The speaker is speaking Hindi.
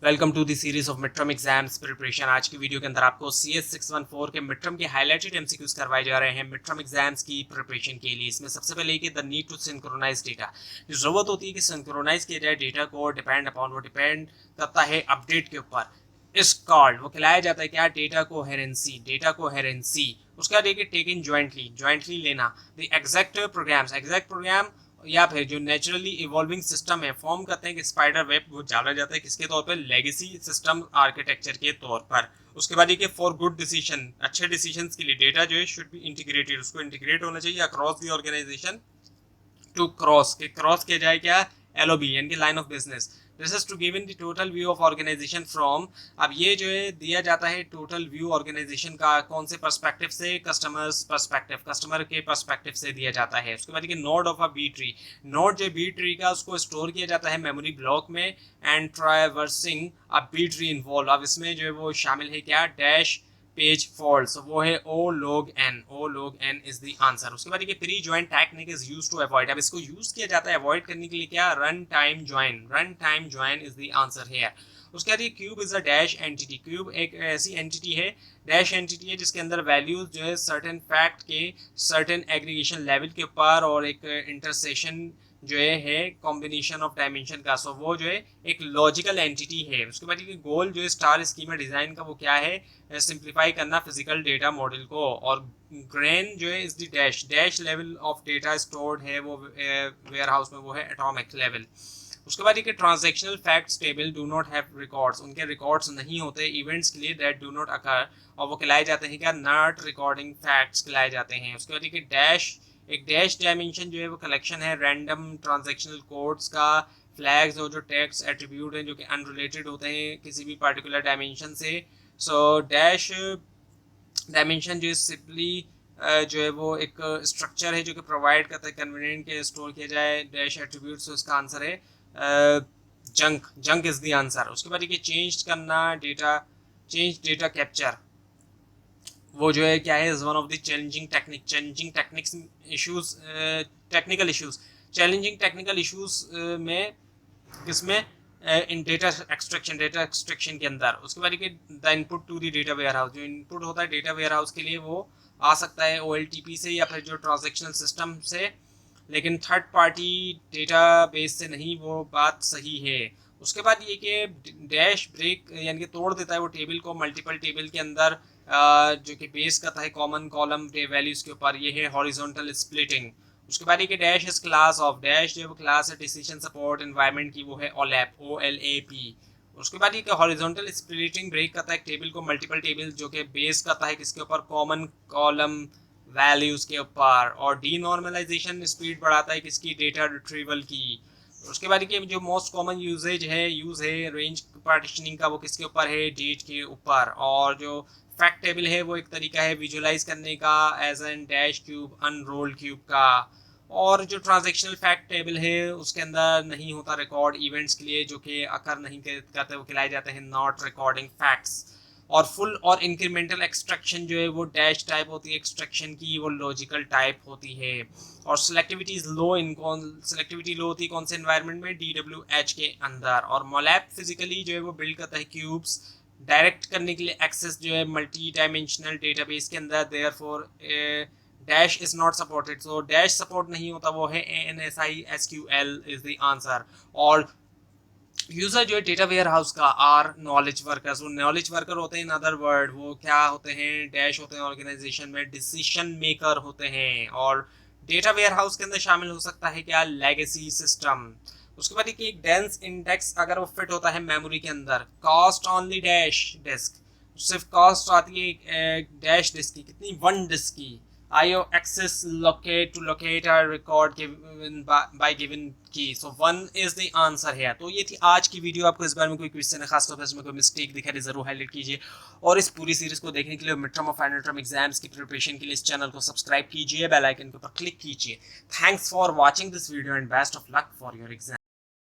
Welcome to the series of mid term exams preparation. आज की वीडियो के अंदर आपको CS 614 के मिड टर्म के हाईलाइटेड एमसीक्यूज करवाए जा रहे हैं मिड टर्म एग्जाम्स की प्रिपरेशन के लिए। इसमें सबसे पहले कि the need to synchronize data, जो जरूरत होती है कि सिंक्रोनाइज किया जाए डेटा को, डिपेंड अपॉन वो डिपेंड करता है अपडेट के ऊपर। इस कॉल्ड वो खिलाया जाता है क्या, डेटा कोहेरेंसी। डेटा कोहेरेंसी उसके बाद एक टेकन ज्वाइंटली, ज्वाइंटली लेना। The exact programs, exact program या फिर जो नेचुरली इवॉल्विंग सिस्टम है, फॉर्म करते हैं कि स्पाइडर वेब वो जाना जाता है किसके तौर पर, लेगेसी सिस्टम आर्किटेक्चर के तौर पर। उसके बाद ये कि फॉर गुड डिसीजन, अच्छे डिसीजन के लिए डेटा जो है शुड बी इंटीग्रेटेड, उसको इंटीग्रेट होना चाहिए across the organization to cross के क्रॉस किया जाए क्या, LOB यानी कि line of business. This is to given the total view of organization from, अब ये जो है दिया जाता है टोटल व्यू ऑर्गेनाइजेशन का कौन से पर्सपेक्टिव से, कस्टमर्स पर्सपेक्टिव, कस्टमर के पर्सपेक्टिव से दिया जाता है। उसके बाद node of a B tree, node जो बी ट्री का उसको स्टोर किया जाता है मेमोरी ब्लॉक में। And traversing a B tree involve, अब इसमें जो है वो शामिल है क्या, डैश पेज फॉल्ट, वो है O log n, O log n is the answer. उसके बाद ये pre join technique is used to avoid, अब इसको यूज किया जाता है अवॉइड करने के लिए क्या, run time join, run time join is the answer here. उसके बाद ये cube is a dash entity, cube एक ऐसी एंटिटी है, डैश एंटिटी है जिसके अंदर वैल्यूज जो है सर्टेन फैक्ट के सर्टेन एग्रीगेशन लेवल के ऊपर और एक इंटरसेशन जो है कॉम्बिनेशन ऑफ डायमेंशन का, सो वो जो है एक लॉजिकल एंटिटी है। उसके बाद ये गोल जो है स्टार स्कीमा डिजाइन का वो क्या है, सिंप्लीफाई करना फिजिकल डेटा मॉडल को। और ग्रेन जो है is the dash, dash level of data stored है वो वेयर हाउस में, वो है एटॉमिक लेवल। उसके बाद ये transactional facts table do not have records, उनके रिकॉर्ड्स नहीं होते इवेंट्स के लिए दैट डू नॉट अकर, और वो खिलाए जाते हैं क्या, नॉट रिकॉर्डिंग फैक्ट्स खिलाए जाते हैं। उसके बाद ये डैश, एक डैश डायमेंशन जो है वो कलेक्शन है रैंडम ट्रांजैक्शनल कोड्स का, फ्लैग्स और जो टेक्स्ट एट्रीब्यूट हैं जो कि अनरिलेटेड होते हैं किसी भी पर्टिकुलर डायमेंशन से। सो डैश डायमेंशन जो सिंपली जो है वो एक स्ट्रक्चर है जो कि प्रोवाइड करता है कन्वीनियंट के स्टोर किया जाए डैश एट्रीब्यूट। सो इसका आंसर है junk, junk is the answer. उसके बाद ये चेंज करना डेटा, चेंज डेटा कैप्चर, वो जो है क्या है, is one of the challenging technique, challenging techniques issues, technical issues, challenging technical issues में किसमें, in data extraction, data extraction के अंदर। उसके बाद the input to the data warehouse, जो इनपुट होता है डेटा वेयर हाउस के लिए वो आ सकता है OLTP से या फिर जो ट्रांजेक्शनल सिस्टम से, लेकिन थर्ड पार्टी डेटा बेस से नहीं, वो बात सही है। उसके बाद ये कि डैश ब्रेक यानी कि तोड़ देता है वो टेबल को मल्टीपल टेबल के अंदर, जो कि बेस करता है कॉमन कॉलम वैल्यूज के ऊपर, ये है हॉरिजॉन्टल स्प्लिटिंग। उसके बाद ये dash is class of, dash जो क्लास है डिसीजन सपोर्ट एनवायरनमेंट की, वो है OLAP, OLAP। उसके बाद ये हॉरिजॉन्टल स्प्लिटिंग ब्रेक करता है एक टेबल को मल्टीपल टेबल, जो कि बेस करता है किसके ऊपर, कॉमन कॉलम वैल्यूज के ऊपर। और डी नॉर्मलाइजेशन स्पीड बढ़ाता है किसकी, डेटा रिट्रीवल की। उसके बाद ये जो मोस्ट कॉमन यूज है रेंज पार्टीशनिंग का, वो किसके ऊपर है, डेट के ऊपर। और जो फैक्ट टेबल है वो एक तरीका है विजुलाइज करने का as an dash cube, unrolled cube का। और जो ट्रांजैक्शनल फैक्ट टेबल है उसके अंदर नहीं होता रिकॉर्ड इवेंट्स के लिए जो कि अकर नहीं करते, वो खिलाए जाते हैं नॉट रिकॉर्डिंग फैक्ट्स। और फुल और इंक्रीमेंटल एक्सट्रैक्शन जो है वो डैश टाइप होती है एक्सट्रैक्शन की, वो लॉजिकल टाइप होती है। और सिलेक्टिविटी इज लो, इन कौन सिलेक्टिविटी लो होती है कौन से एनवायरनमेंट में, DWH के अंदर। और मोलैप फिजिकली जो है वो बिल्ड करता है क्यूब्स डायरेक्ट करने के लिए एक्सेस जो है मल्टी डायमेंशनल डेटाबेस के अंदर, therefore dash is not supported, so dash support नहीं होता, वो है ANSI SQL is the answer. और यूजर जो है डेटा वेयर हाउस का आर नॉलेज वर्कर्स, वो नॉलेज वर्कर होते हैं, इन अदर वर्ड वो क्या होते हैं, डैश होते हैं ऑर्गेनाइजेशन में डिसीजन मेकर होते हैं। और डेटा वेयर हाउस के अंदर शामिल हो सकता है क्या, लेगेसी सिस्टम। उसके बाद एक डेंस इंडेक्स अगर वो फिट होता है मेमोरी के अंदर, कॉस्ट ऑनली डैश डिस्क, सिर्फ कॉस्ट आती है डैश डिस्क की, कितनी, 1 डिस्क की। IO access locate to locate a record given by given key, so 1 is the answer here। तो ये थी आज की वीडियो। आपको इस बारे में कोई क्वेश्चन है, खासतौर पर इसमें कोई मिस्टेक दिखा रही जरूर हाईलाइट कीजिए। और इस पूरी सीरीज को देखने के लिए मिड टर्म और फाइनल टर्म एग्जाम्स की प्रिपरेशन के लिए इस चैनल को सब्सक्राइब कीजिए, बेल आइकन के ऊपर क्लिक कीजिए। Thanks for watching this video and best of luck for your exam.